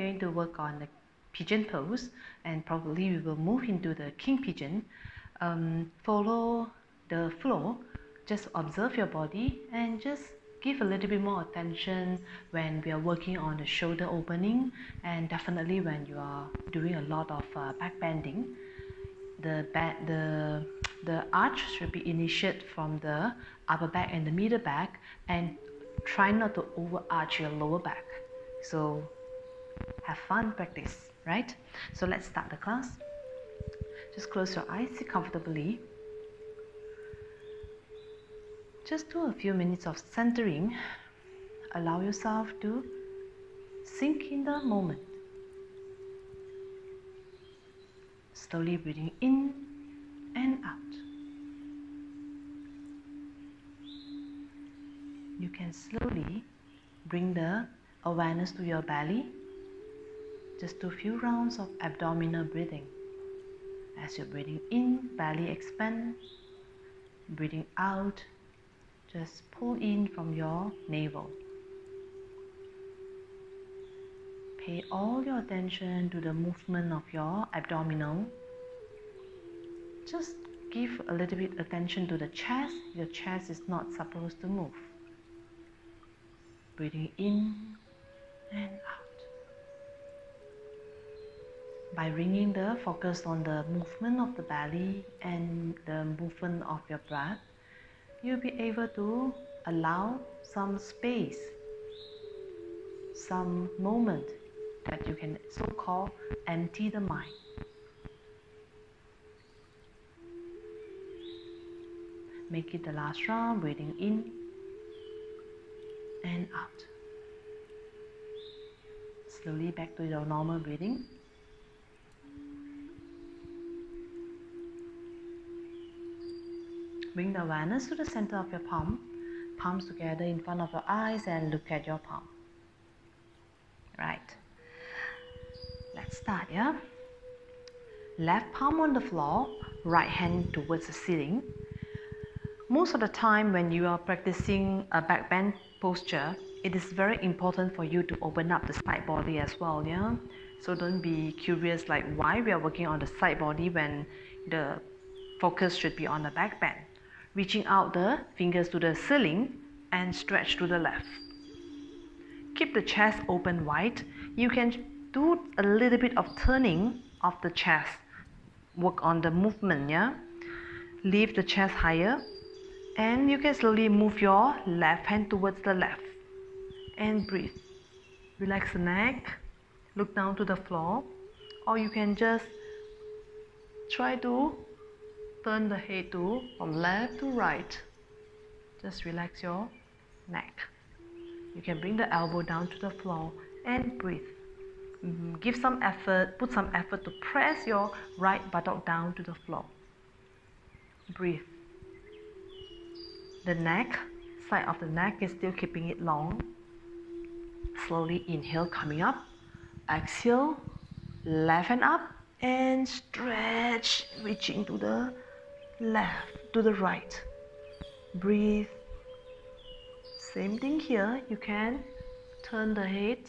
going to work on the Pigeon Pose, and probably we will move into the King Pigeon. Follow the flow, just observe your body and just give a little bit more attention when we are working on the shoulder opening, and definitely when you are doing a lot of back bending. The arch should be initiated from the upper back and the middle back, and try not to over arch your lower back. So have fun, practice, right? So let's start the class. Just close your eyes, sit comfortably. Just do a few minutes of centering. Allow yourself to sink in the moment. Slowly breathing in and out. You can slowly bring the awareness to your belly. Just do a few rounds of abdominal breathing. As you're breathing in, belly expand. Breathing out, just pull in from your navel. Pay all your attention to the movement of your abdominal. Just give a little bit attention to the chest. Your chest is not supposed to move. Breathing in and out. By bringing the focus on the movement of the belly and the movement of your breath, you'll be able to allow some space, some moment that you can so-called empty the mind. Make it the last round, breathing in and out. Slowly back to your normal breathing. Bring the awareness to the center of your palm, palms together in front of your eyes, and look at your palm. Right. Let's start, yeah? Left palm on the floor, right hand towards the ceiling. Most of the time when you are practicing a back bend posture, it is very important for you to open up the side body as well, yeah? So don't be curious like why we are working on the side body when the focus should be on the back bend. Reaching out the fingers to the ceiling and stretch to the left. Keep the chest open wide. You can do a little bit of turning of the chest. Work on the movement, yeah? Lift the chest higher, and you can slowly move your left hand towards the left. And breathe. Relax the neck. Look down to the floor. Or you can just try to turn the head from left to right. Just relax your neck. You can bring the elbow down to the floor and breathe. Give some effort, put some effort to press your right buttock down to the floor. Breathe. The neck, side of the neck is still keeping it long. Slowly inhale, coming up. Exhale, left hand up and stretch, reaching to the left, to the right. Breathe. Same thing here. You can turn the head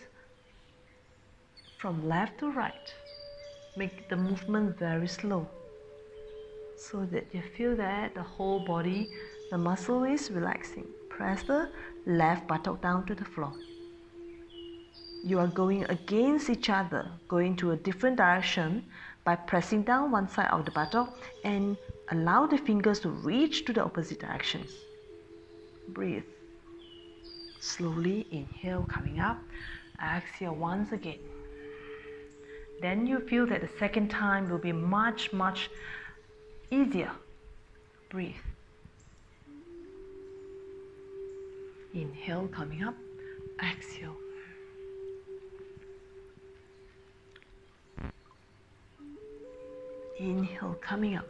from left to right. Make the movement very slow so that you feel that the whole body, the muscle is relaxing. Press the left buttock down to the floor. You are going against each other, going to a different direction by pressing down one side of the buttock and allow the fingers to reach to the opposite directions. Breathe. Slowly inhale, coming up. Exhale once again. Then you feel that the second time will be much easier. Breathe. Inhale, coming up. Exhale. Inhale, coming up.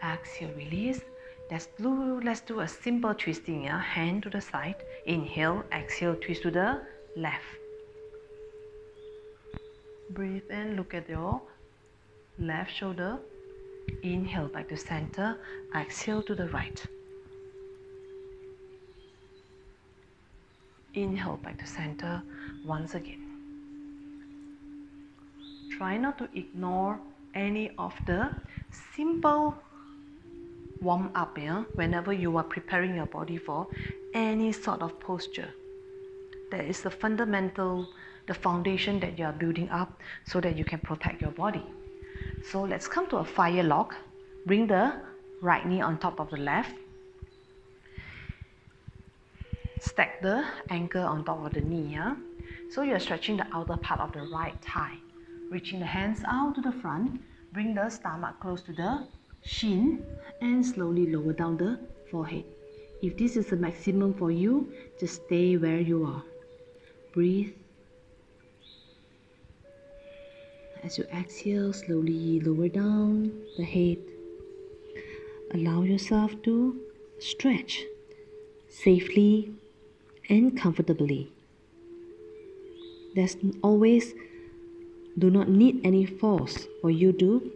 Exhale, release. Let's do a simple twisting, yeah? Hand to the side. Inhale, exhale, twist to the left. Breathe in, look at your left shoulder. Inhale back to center. Exhale to the right. Inhale back to center once again. Try not to ignore any of the simple warm up, whenever you are preparing your body for any sort of posture. That is the fundamental, the foundation that you are building up so that you can protect your body. So let's come to a fire lock. Bring the right knee on top of the left. Stack the ankle on top of the knee. So you're stretching the outer part of the right thigh. Reaching the hands out to the front. Bring the stomach close to the shin and slowly lower down the forehead. If this is the maximum for you, just stay where you are. Breathe. As you exhale, slowly lower down the head. Allow yourself to stretch safely and comfortably. There's always do not need any force for you to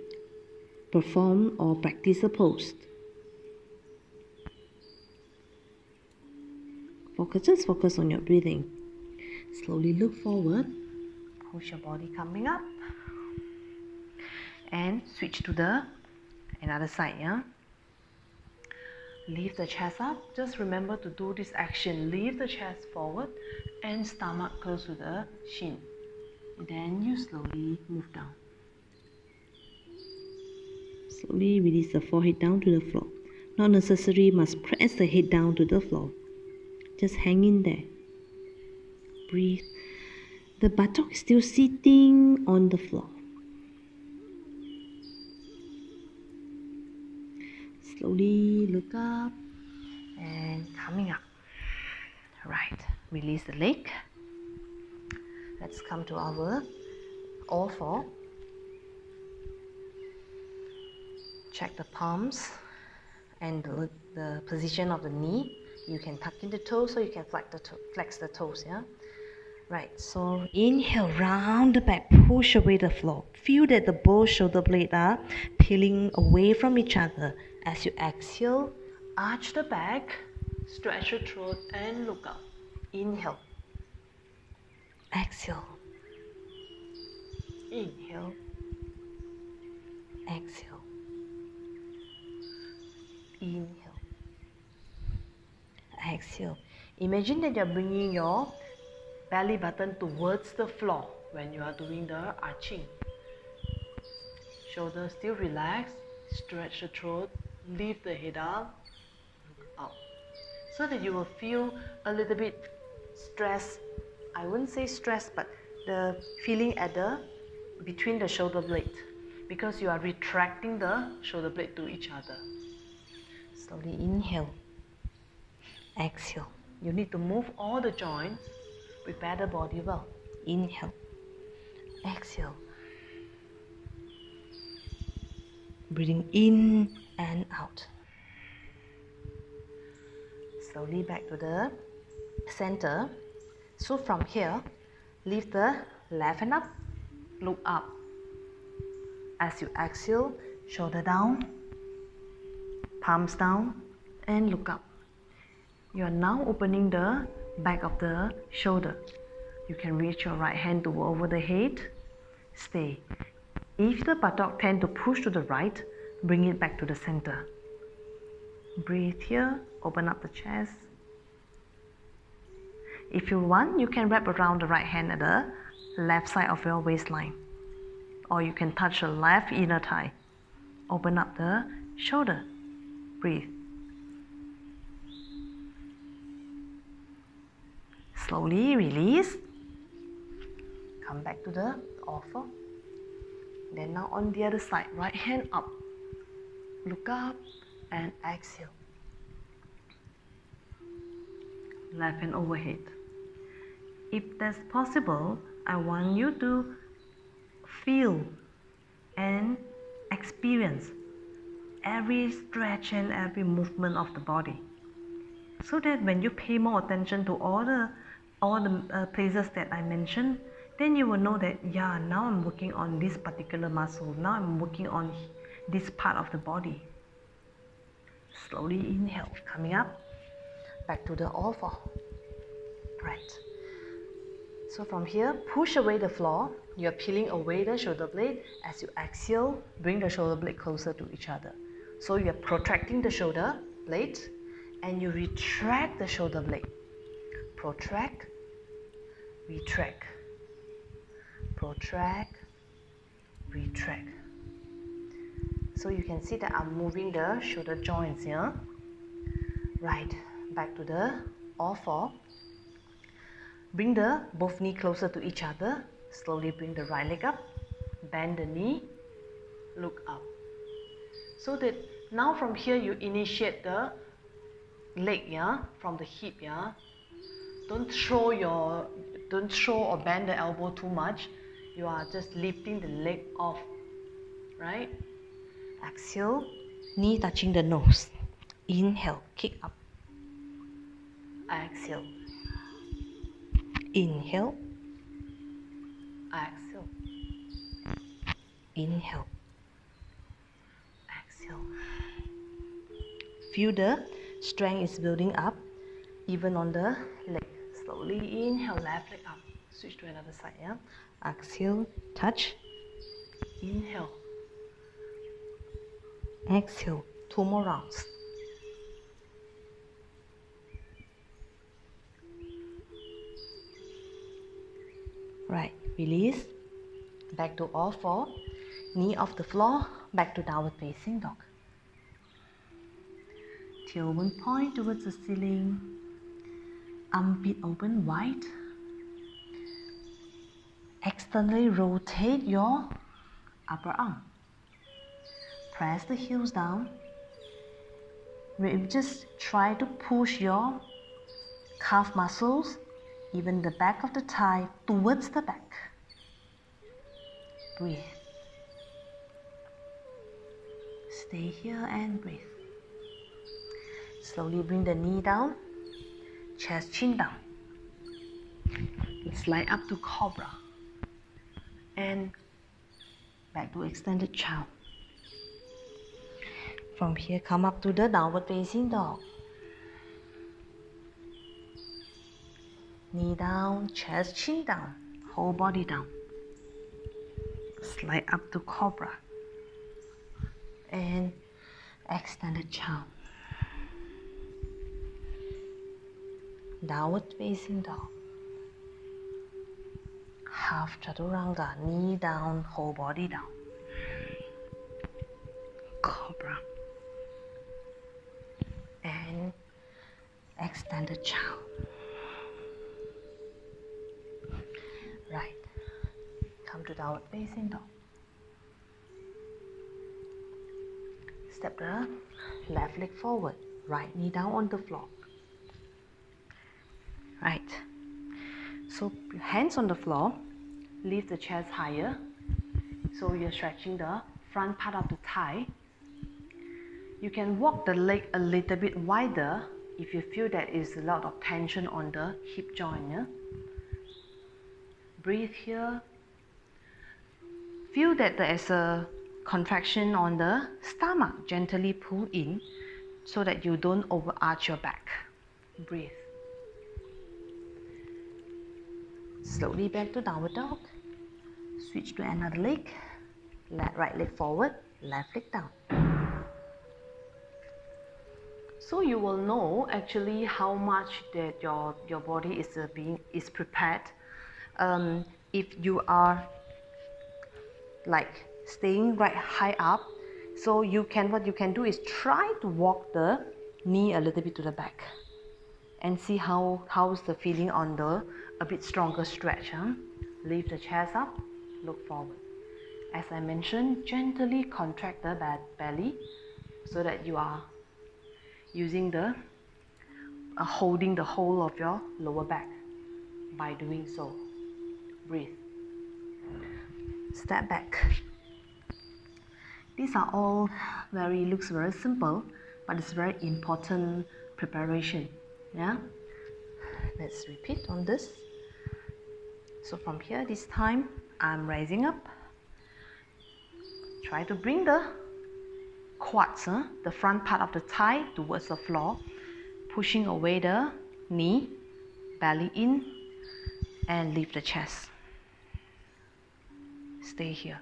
perform or practice a pose. Just focus on your breathing. Slowly look forward. Push your body coming up. And switch to the another side. Lift the chest up. Just remember to do this action. Lift the chest forward and stomach close to the shin. Then you slowly move down. Slowly release the forehead down to the floor. Not necessary must press the head down to the floor. Just hang in there. Breathe. The buttock is still sitting on the floor. Slowly look up and coming up. Right. Release the leg. Let's come to our all four. Check the palms and the position of the knee. You can tuck in the toes or you can flex the toes. Right, so inhale, round the back, push away the floor. Feel that the both shoulder blades are peeling away from each other. As you exhale, arch the back, stretch your throat and look up. Inhale. Exhale. Inhale. Exhale. Inhale. Exhale. Imagine that you're bringing your belly button towards the floor when you are doing the arching. Shoulders still relaxed. Stretch the throat. Lift the head up. Look up. So that you will feel a little bit stress. I wouldn't say stress, but the feeling at the between the shoulder blade, because you are retracting the shoulder blade to each other. Slowly inhale. Exhale. You need to move all the joints. Prepare the body well. Inhale. Exhale. Breathing in and out. Slowly back to the center. So from here, lift the left hand up, look up. As you exhale, shoulder down, palms down, and look up. You are now opening the back of the shoulder. You can reach your right hand to over the head. Stay. If the buttock tend to push to the right, bring it back to the center. Breathe here, open up the chest. If you want, you can wrap around the right hand at the left side of your waistline. Or you can touch the left inner thigh. Open up the shoulder. Breathe. Slowly release. Come back to the all four. Then now on the other side, right hand up. Look up and exhale. Left hand overhead. If that's possible, I want you to feel and experience every stretch and every movement of the body, so that when you pay more attention to all the places that I mentioned, then you will know that, yeah, now I'm working on this particular muscle, now I'm working on this part of the body. Slowly inhale, coming up, back to the all four. Right. So from here, push away the floor. You're peeling away the shoulder blade. As you exhale, bring the shoulder blade closer to each other. So you're protracting the shoulder blade and you retract the shoulder blade. Protract, retract, protract, retract. So you can see that I'm moving the shoulder joints here. Right, back to the all four. Bring the both knee closer to each other. Slowly bring the right leg up. Bend the knee. Look up. So that now from here you initiate the leg, yeah, from the hip, yeah. Don't throw or bend the elbow too much. You are just lifting the leg off, right? Exhale, knee touching the nose. Inhale, kick up. Exhale. Inhale. Exhale. Inhale. Exhale. Feel the strength is building up even on the leg. Slowly inhale, left leg up. Switch to another side, yeah? Exhale, touch. Inhale. Exhale. 2 more rounds. Right, release. Back to all four. Knee off the floor. Back to downward facing dog. Tailbone point towards the ceiling. Armpit open wide. Externally rotate your upper arm. Press the heels down. Just try to push your calf muscles, even the back of the thigh, towards the back. Breathe. Stay here and breathe. Slowly bring the knee down, chest chin down. Slide up to cobra. And back to extended child. From here, come up to the downward facing dog. Knee down, chest chin down, whole body down. Slide up to cobra. And extended child. Downward facing dog. Half chaturanga, knee down, whole body down. Cobra. And extended child. Right. Come to downward facing dog. Step the left leg forward. Right knee down on the floor. Right. So hands on the floor. Lift the chest higher. So you're stretching the front part of the thigh. You can walk the leg a little bit wider if you feel that is a lot of tension on the hip joint. Yeah? Breathe here. Feel that there is a contraction on the stomach. Gently pull in so that you don't overarch your back. Breathe. Slowly back to downward dog. Switch to another leg. Right leg forward, left leg down. So you will know actually how much that your body is prepared. If you are like staying right high up, so what you can do is try to walk the knee a little bit to the back and see how's the feeling on the a bit stronger stretch. Lift the chest up, look forward. As I mentioned, gently contract the belly so that you are using holding the whole of your lower back by doing so. Breathe. Step back. These are all looks very simple, but it's very important preparation. Yeah. Let's repeat on this. So from here, this time I'm rising up. Try to bring the quads, the front part of the thigh towards the floor, pushing away the knee, belly in, and lift the chest. Stay here.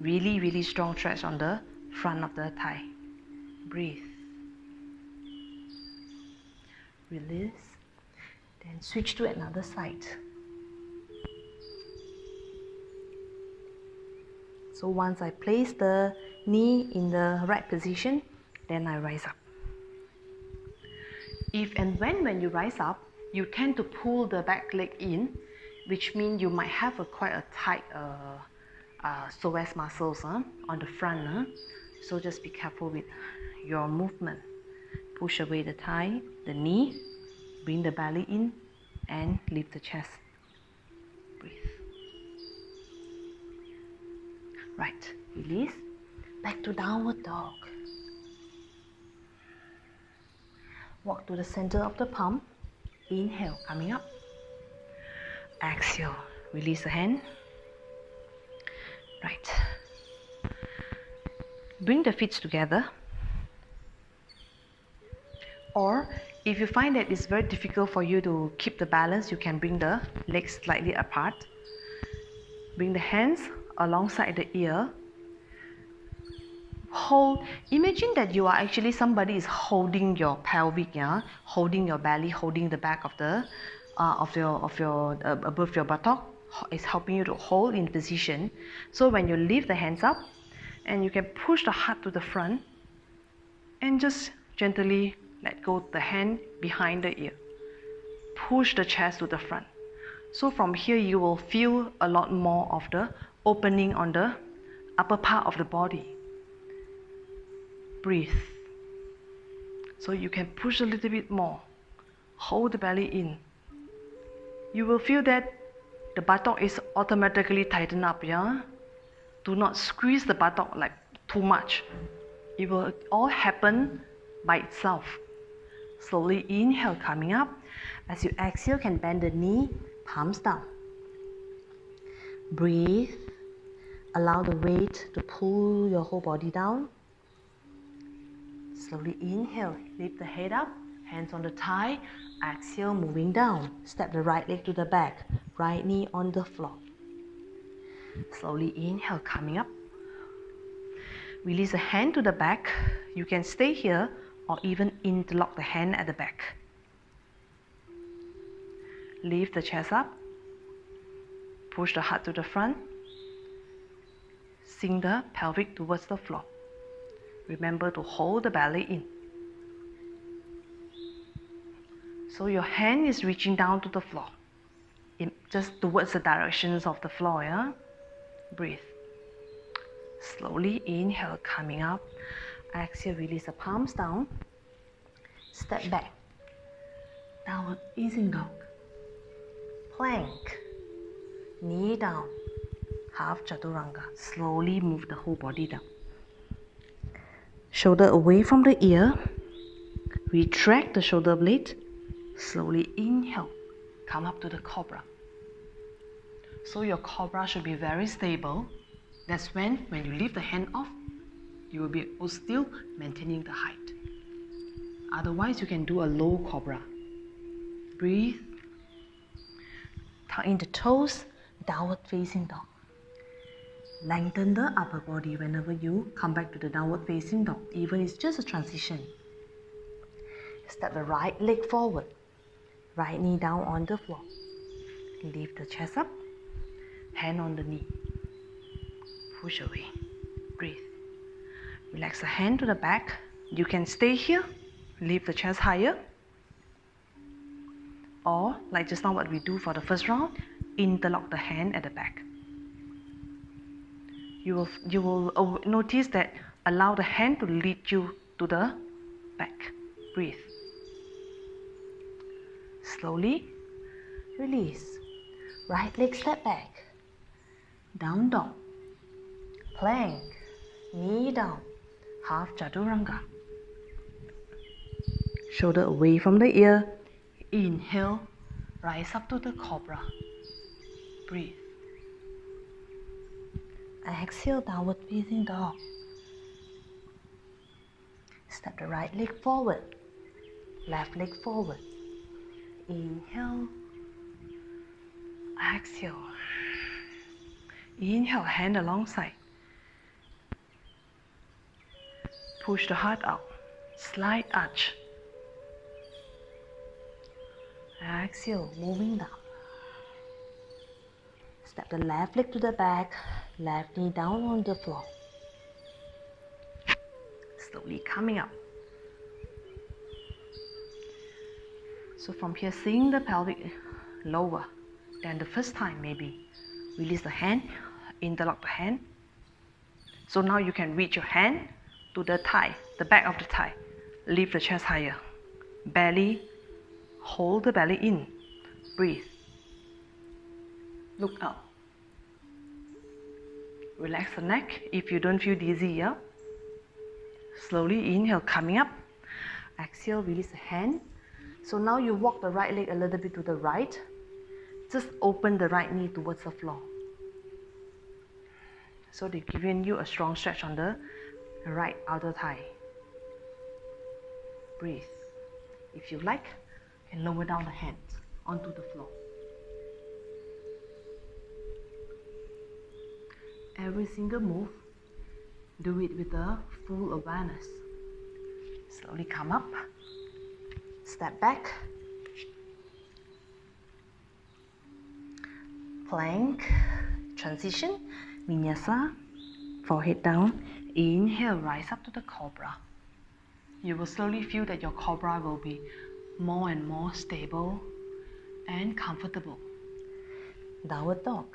Really, really strong stretch on the front of the thigh. Breathe. Release. Then switch to another side. So once I place the knee in the right position, then I rise up. If and when you rise up, you tend to pull the back leg in, which means you might have quite a tight psoas muscles on the front. So just be careful with your movement. Push away the thigh, the knee, bring the belly in, and lift the chest. Breathe. Right, release. Back to downward dog. Walk to the center of the palm. Inhale, coming up. Exhale, release the hand. Right. Bring the feet together. Or if you find that it's very difficult for you to keep the balance, you can bring the legs slightly apart. Bring the hands alongside the ear. Hold. Imagine that you are actually somebody is holding your pelvic, holding your belly, holding the back of the above your buttock. Is helping you to hold in position. So when you lift the hands up, and you can push the heart to the front, and just gently let go the hand behind the ear. Push the chest to the front. So from here you will feel a lot more of the opening on the upper part of the body. Breathe. So you can push a little bit more. Hold the belly in. You will feel that the buttock is automatically tightened up, Do not squeeze the buttock like too much. It will all happen by itself. Slowly inhale, coming up. As you exhale, you can bend the knee, palms down. Breathe. Allow the weight to pull your whole body down. Slowly inhale, lift the head up, hands on the thigh. Exhale, moving down. Step the right leg to the back, right knee on the floor. Slowly inhale, coming up. Release the hand to the back. You can stay here or even interlock the hand at the back. Lift the chest up. Push the heart to the front. Sink the pelvic towards the floor. Remember to hold the belly in. So your hand is reaching down to the floor, just towards the directions of the floor, Breathe. Slowly inhale, coming up. Exhale, release the palms down. Step back. Downward facing dog. Plank. Knee down. Half chaturanga. Slowly move the whole body down. Shoulder away from the ear. Retract the shoulder blade. Slowly inhale. Come up to the cobra. So your cobra should be very stable. That's when you lift the hand off, you will be still maintaining the height. Otherwise, you can do a low cobra. Breathe. Tuck in the toes, downward facing dog. Lengthen the upper body whenever you come back to the downward facing dog, even if it's just a transition. Step the right leg forward, right knee down on the floor. Lift the chest up, hand on the knee. Push away. Breathe. Relax the hand to the back. You can stay here, lift the chest higher. Or, like just now what we do for the first round, interlock the hand at the back. You will notice that allow the hand to lead you to the back. Breathe. Slowly release. Right leg step back. Down dog. Plank. Knee down. Half chaturanga. Shoulder away from the ear. Inhale. Rise up to the cobra. Breathe. Exhale, downward facing dog. Step the right leg forward. Left leg forward. Inhale. Exhale. Inhale, hand alongside. Push the heart out. Slight arch. Exhale, moving down. Step the left leg to the back, left knee down on the floor. Slowly coming up. So from here, seeing the pelvic lower than the first time maybe. Release the hand, interlock the hand. So now you can reach your hand to the thigh, the back of the thigh. Lift the chest higher. Belly, hold the belly in. Breathe. Look up. Relax the neck if you don't feel dizzy, yeah? Slowly inhale, coming up. Exhale, release the hand. So now you walk the right leg a little bit to the right. Just open the right knee towards the floor. So they've given you a strong stretch on the right outer thigh. Breathe. If you like, you can lower down the hands onto the floor. Every single move, do it with a full awareness. Slowly come up, step back, plank, transition, vinyasa, forehead down. Inhale, rise up to the cobra. You will slowly feel that your cobra will be more and more stable and comfortable. Downward dog.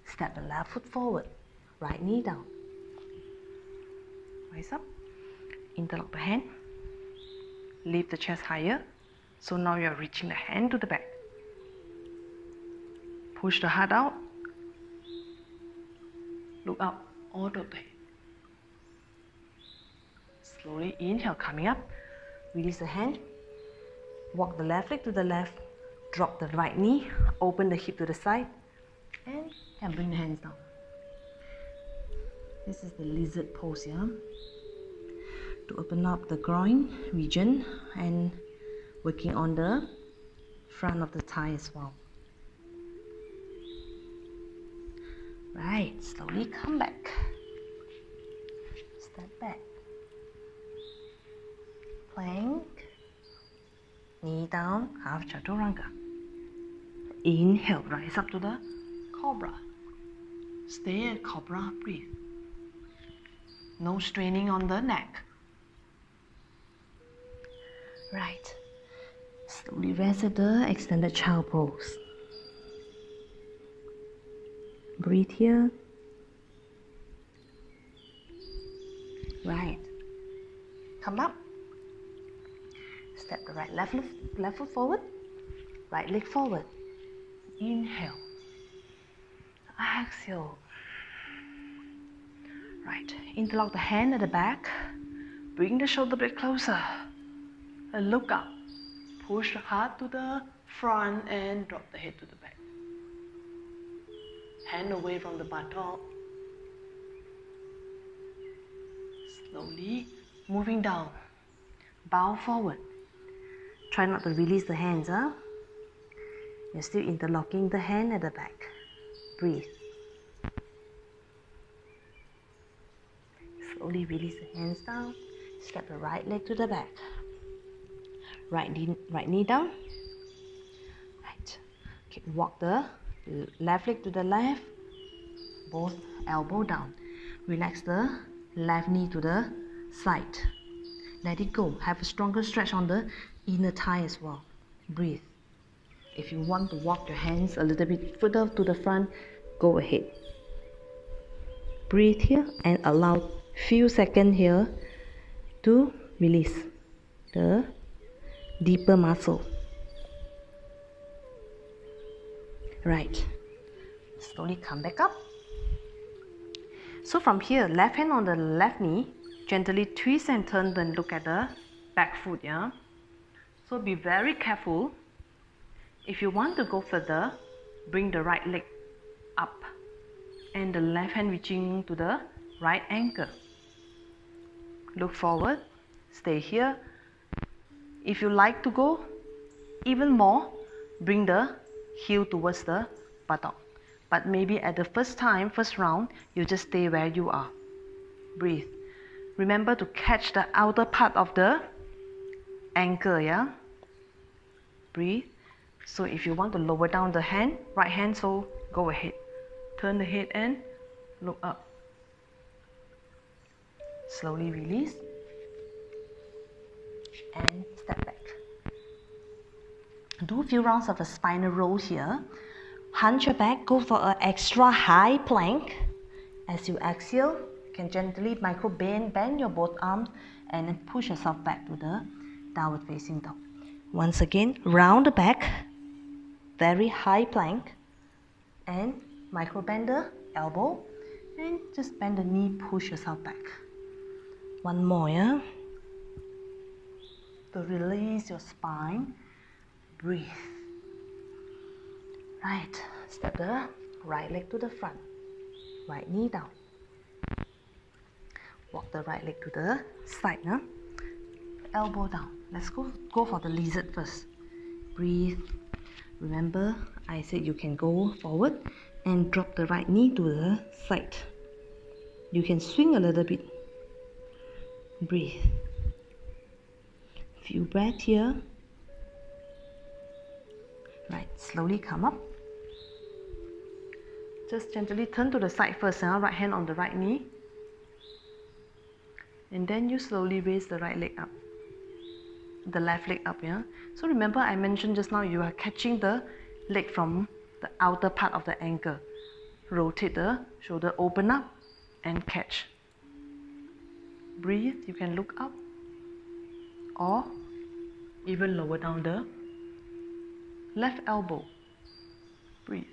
Step the left foot forward, right knee down. Rise up, interlock the hand, lift the chest higher. So now you're reaching the hand to the back. Push the heart out, look up, all the way. Slowly inhale, coming up, release the hand, walk the left leg to the left, drop the right knee, open the hip to the side, and bring the hands down. This is the lizard pose here. To open up the groin region and working on the front of the thigh as well. Right, slowly come back. Step back. Plank. Knee down, half chaturanga. Inhale, rise up to the cobra. Stay at cobra, breathe. No straining on the neck. Right. Slowly rest at the extended child pose. Breathe here. Right. Come up. Step the right left foot forward. Right leg forward. Inhale. Exhale. Right. Interlock the hand at the back. Bring the shoulder blade closer. And look up. Push the heart to the front and drop the head to the back. Hand away from the buttock. Slowly moving down. Bow forward. Try not to release the hands. You're still interlocking the hand at the back. Breathe. Slowly release the hands down. Step the right leg to the back. Right knee down. Right. Okay, walk the left leg to the left. Both elbow down. Relax the left knee to the side. Let it go. Have a stronger stretch on the inner thigh as well. Breathe. If you want to walk your hands a little bit further to the front, go ahead. Breathe here and allow few seconds here to release the deeper muscle. Right. Slowly come back up. So from here, left hand on the left knee, gently twist and turn, then look at the back foot, yeah? So be very careful. If you want to go further, bring the right leg up and the left hand reaching to the right ankle. Look forward, stay here. If you like to go even more, bring the heel towards the buttock. But maybe at the first round, you just stay where you are. Breathe. Remember to catch the outer part of the ankle, yeah? Breathe. So if you want to lower down the hand, right hand, so go ahead. Turn the head and look up. Slowly release. And step back. Do a few rounds of a spinal roll here. Hunch your back, go for an extra high plank. As you exhale, you can gently micro bend your both arms and then push yourself back to the downward facing dog. Once again, round the back, very high plank, and micro bend the elbow, and just bend the knee, push yourself back. One more, yeah? To release your spine, breathe. Right, step the right leg to the front, right knee down. Walk the right leg to the side, huh? Elbow down. Let's go for the lizard first. Breathe. Remember, I said you can go forward and drop the right knee to the side. You can swing a little bit. Breathe. Few breaths here. Right, slowly come up. Just gently turn to the side first, huh? Right hand on the right knee. And then you slowly raise the right leg up. The left leg up, yeah? So remember I mentioned just now you are catching the leg from the outer part of the ankle. Rotate the shoulder, open up and catch. Breathe, you can look up or even lower down the left elbow. Breathe.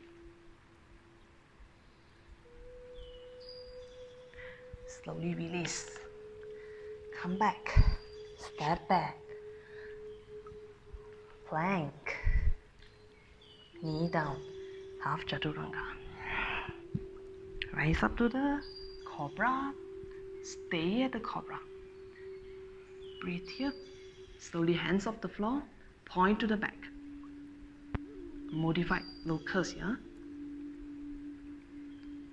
Slowly release. Come back. Step back. Plank. Knee down. Half chaturanga. Rise up to the cobra. Stay at the cobra. Breathe here. Slowly hands off the floor. Point to the back. Modified locus, yeah?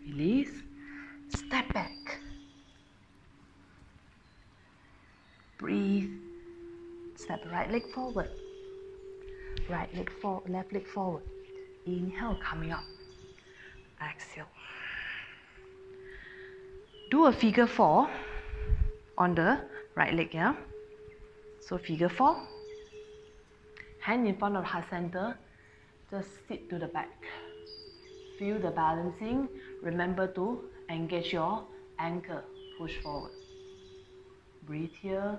Release. Step back. Breathe. Step the right leg forward. Right leg forward, left leg forward. Inhale, coming up. Exhale. Do a figure 4 on the right leg, yeah? So figure 4. Hand in front of heart center. Just sit to the back. Feel the balancing. Remember to engage your ankle. Push forward. Breathe here.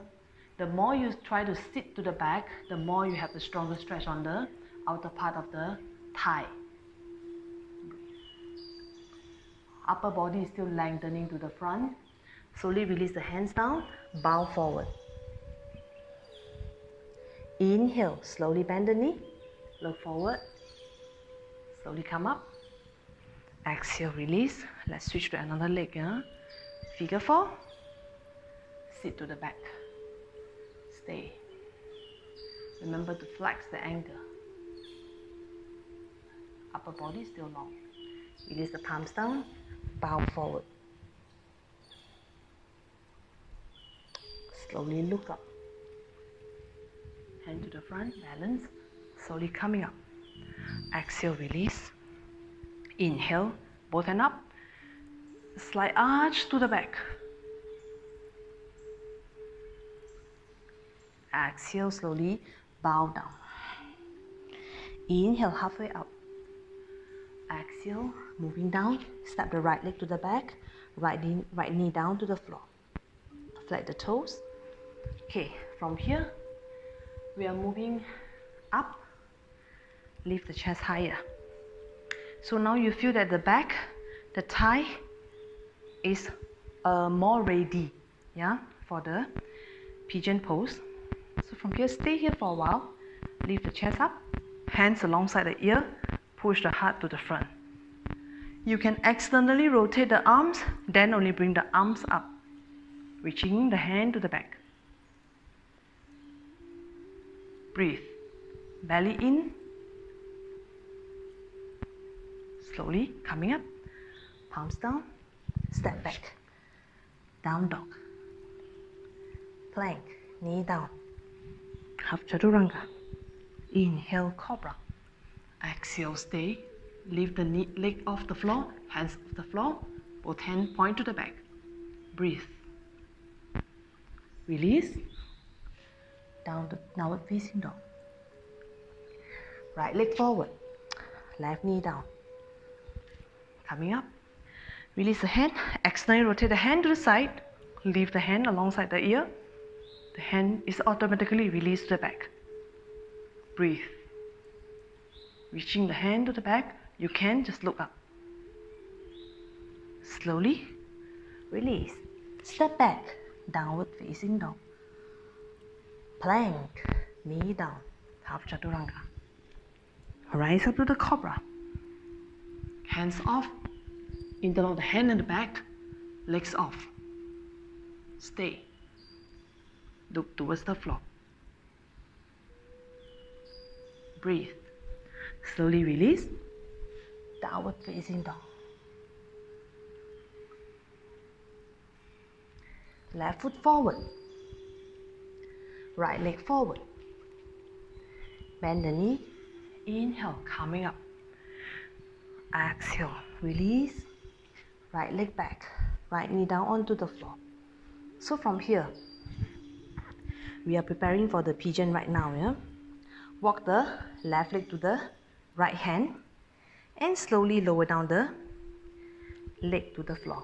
The more you try to sit to the back, the more you have the stronger stretch on the outer part of the thigh. Upper body is still lengthening to the front. Slowly release the hands down, bow forward. Inhale, slowly bend the knee, look forward. Slowly come up. Exhale, release. Let's switch to another leg. Yeah? Figure 4. Sit to the back. Stay. Remember to flex the ankle. Upper body still long. Release the palms down. Bow forward. Slowly look up. Hand to the front, balance. Slowly coming up. Exhale, release. Inhale, both hands up. Slight arch to the back. Exhale, slowly bow down. Inhale, halfway up. Exhale, moving down. Step the right leg to the back. Right knee down to the floor. Flat the toes. Okay, from here, we are moving up. Lift the chest higher. So now you feel that the back, the thigh is more ready, yeah, for the pigeon pose. So from here, stay here for a while. Lift the chest up, hands alongside the ear, push the heart to the front. You can externally rotate the arms, then only bring the arms up, reaching the hand to the back. Breathe. Belly in, Slowly coming up, palms down, step back, down dog, plank, knee down, half chaturanga, inhale cobra, exhale stay, lift the knee, leg off the floor, hands off the floor, both hands point to the back, breathe, release, down to downward facing dog, right leg forward, left knee down, coming up, release the hand, externally rotate the hand to the side, leave the hand alongside the ear, the hand is automatically released to the back, breathe, reaching the hand to the back, you can just look up, slowly release, step back, downward facing dog, plank, knee down, half chaturanga, rise up to the cobra, hands off, interlock the hand and the back, legs off, stay, look towards the floor, breathe, slowly release, downward facing dog, left foot forward, right leg forward, bend the knee, inhale, coming up, exhale, release, right leg back, right knee down onto the floor. So from here, we are preparing for the pigeon right now. Yeah? Walk the left leg to the right hand and slowly lower down the leg to the floor.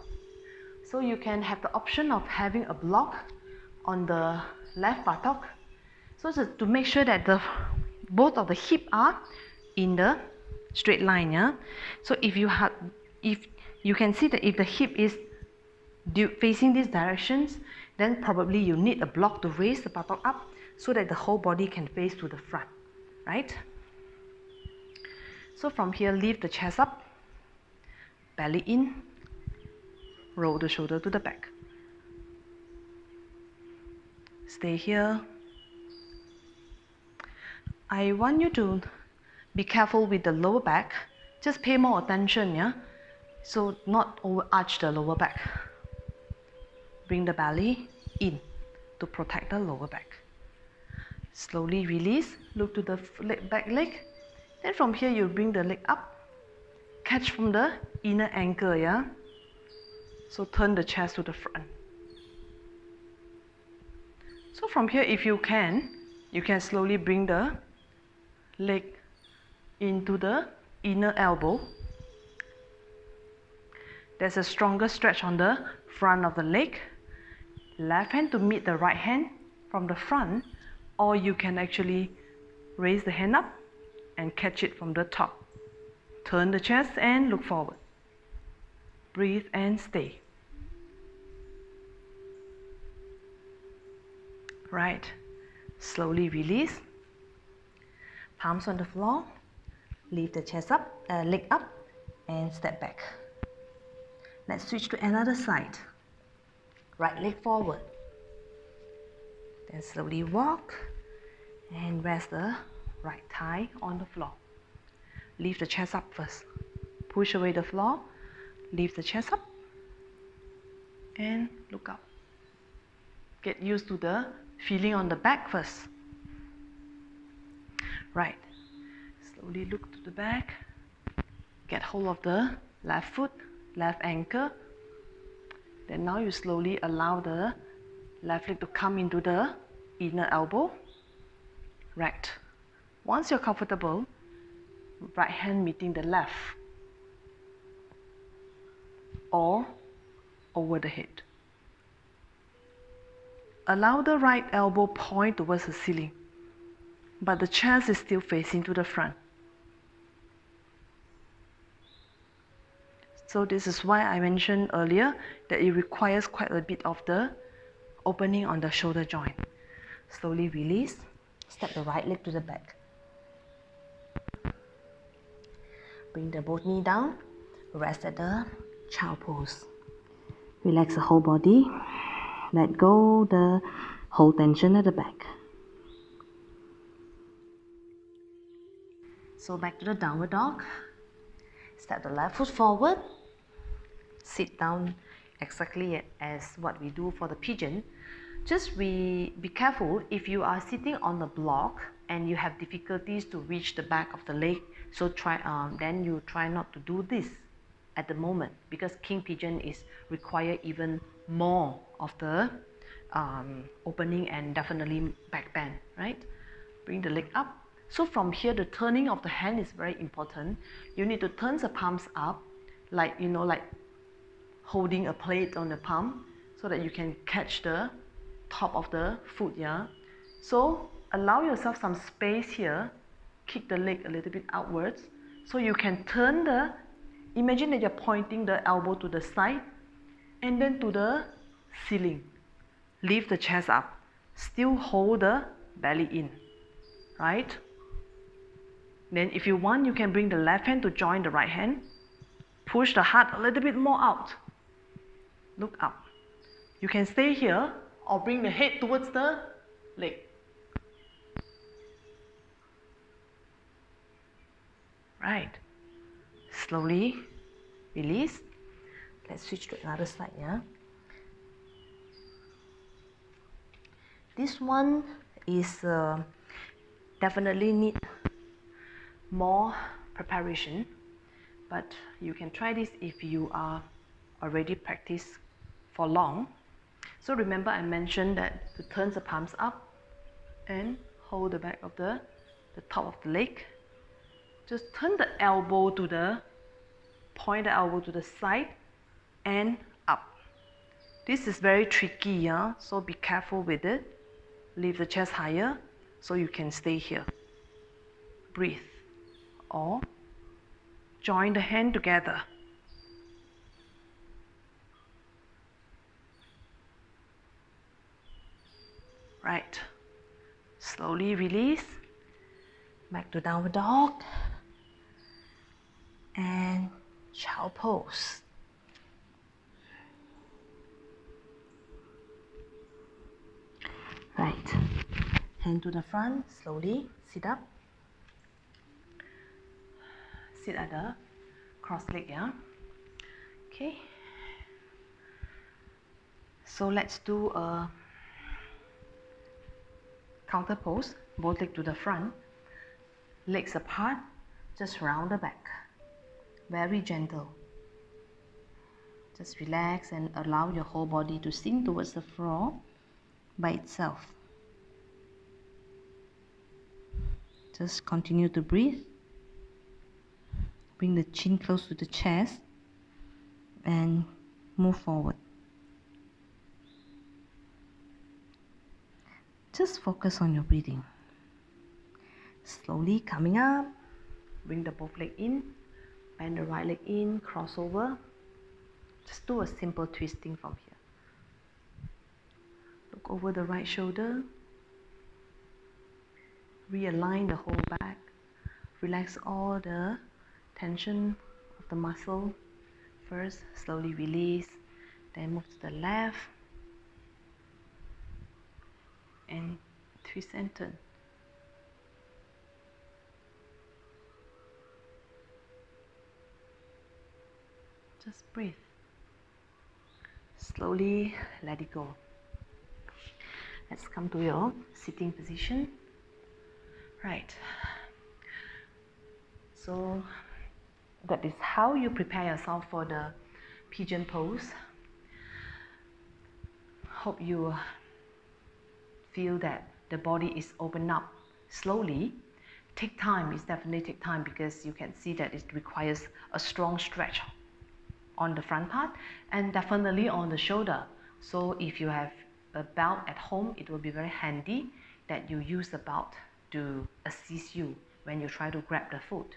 So you can have the option of having a block on the left buttock, so to make sure that both of the hip are in the straight line. Yeah. So if you can see that if the hip is facing these directions, then probably you need a block to raise the buttock up so that the whole body can face to the front, right? So from here, lift the chest up, belly in, roll the shoulder to the back. Stay here. I want you to be careful with the lower back. Just pay more attention, yeah? So not over arch the lower back. Bring the belly in to protect the lower back. Slowly release, look to the back leg. Then from here you bring the leg up, catch from the inner ankle, yeah? So turn the chest to the front. So from here, if you can slowly bring the leg into the inner elbow. There's a stronger stretch on the front of the leg. Left hand to meet the right hand from the front, or you can actually raise the hand up and catch it from the top. Turn the chest and look forward. Breathe and stay. Right. Slowly release. Palms on the floor. Lift the chest up, leg up, and step back. Let's switch to another side. Right leg forward. Then slowly walk and rest the right thigh on the floor. Lift the chest up first. Push away the floor. Lift the chest up and look up. Get used to the feeling on the back first. Right. Slowly look to the back. Get hold of the left foot, left ankle. Then now you slowly allow the left leg to come into the inner elbow. Right. Once you're comfortable, right hand meeting the left or over the head. Allow the right elbow point towards the ceiling, but the chest is still facing to the front. So this is why I mentioned earlier that it requires quite a bit of the opening on the shoulder joint. Slowly release, step the right leg to the back. Bring the both knee down, rest at the child pose. Relax the whole body, let go the whole tension at the back. So back to the downward dog. Step the left foot forward. Sit down exactly as what we do for the pigeon. Just be careful if you are sitting on the block and you have difficulties to reach the back of the leg. So then you try not to do this at the moment, because king pigeon is require even more of the opening and definitely back bend, right? Bring the leg up. So from here, the turning of the hand is very important. You need to turn the palms up, like like holding a plate on the palm, so that you can catch the top of the foot. Yeah. So allow yourself some space here. Kick the leg a little bit outwards, so you can turn the. Imagine that you're pointing the elbow to the side, and then to the ceiling. Lift the chest up. Still hold the belly in, right? Then if you want, you can bring the left hand to join the right hand. Push the heart a little bit more out. Look up. You can stay here or bring the head towards the leg. Right. Slowly release. Let's switch to another side, yeah? This one is definitely need more preparation, but you can try this if you are already practiced for long. So remember, I mentioned that to turn the palms up and hold the back of the top of the leg. Just turn the elbow to the, point the elbow to the side and up. This is very tricky, yeah? So be careful with it. Lift the chest higher so you can stay here. Breathe. Or join the hand together. Right. Slowly release. Back to downward dog. And child pose. Right. Hand to the front. Slowly sit up. Sit at the cross leg, yeah? Okay. So let's do a counter pose. Both legs to the front. Legs apart. Just round the back. Very gentle. Just relax and allow your whole body to sink towards the floor by itself. Just continue to breathe. Bring the chin close to the chest and move forward. Just focus on your breathing. Slowly coming up. Bring the both leg in. Bend the right leg in. Cross over. Just do a simple twisting from here. Look over the right shoulder. Realign the whole back. Relax all the tension of the muscle. First, slowly release. Then move to the left. And twist and turn. Just breathe. Slowly let it go. Let's come to your sitting position. Right. So that is how you prepare yourself for the pigeon pose. Hope you feel that the body is opened up slowly. Take time, it's definitely take time, because you can see that it requires a strong stretch on the front part and definitely on the shoulder. So if you have a belt at home, it will be very handy that you use the belt to assist you when you try to grab the food,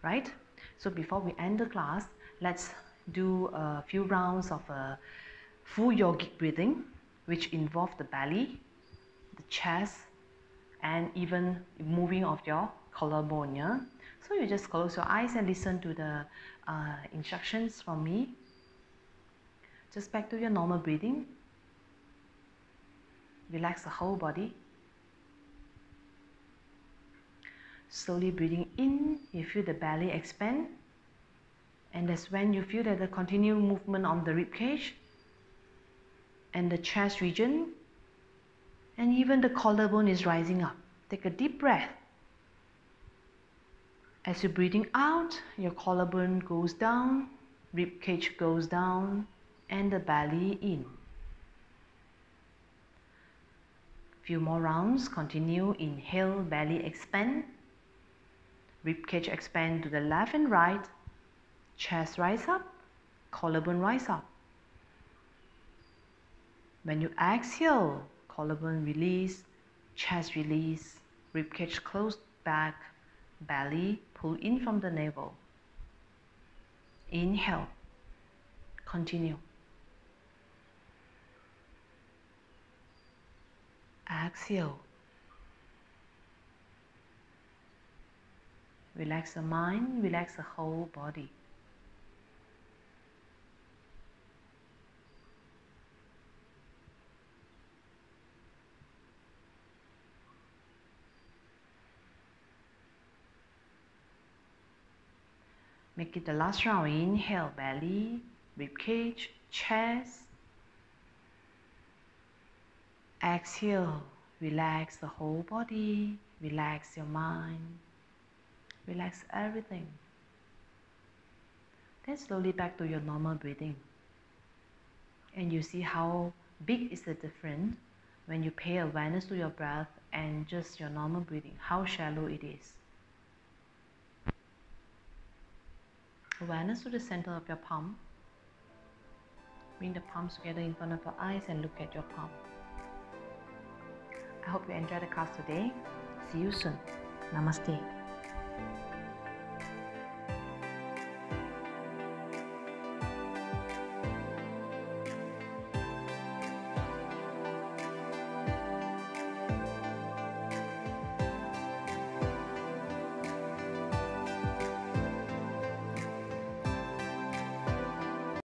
right? So before we end the class, let's do a few rounds of a full yogic breathing, which involve the belly, the chest, and even moving of your collarbone. Yeah? So you just close your eyes and listen to the instructions from me. Just back to your normal breathing. Relax the whole body. Slowly breathing in, you feel the belly expand. And that's when you feel that the continued movement on the rib cage and the chest region, and even the collarbone is rising up. Take a deep breath. As you're breathing out, your collarbone goes down, rib cage goes down, and the belly in. Few more rounds. Continue. Inhale, belly expand. Rib cage expand to the left and right. Chest rise up, collarbone rise up. When you exhale, collarbone release, chest release, rib cage close back, belly pull in from the navel. Inhale, continue. Exhale. Relax the mind, relax the whole body. Make it the last round. Inhale, belly, rib cage, chest. Exhale, relax the whole body, relax your mind, relax everything. Then slowly back to your normal breathing. And you see how big is the difference when you pay awareness to your breath and just your normal breathing, how shallow it is. Awareness to the center of your palm. Bring the palms together in front of your eyes and look at your palm. I hope you enjoyed the class today. See you soon. Namaste.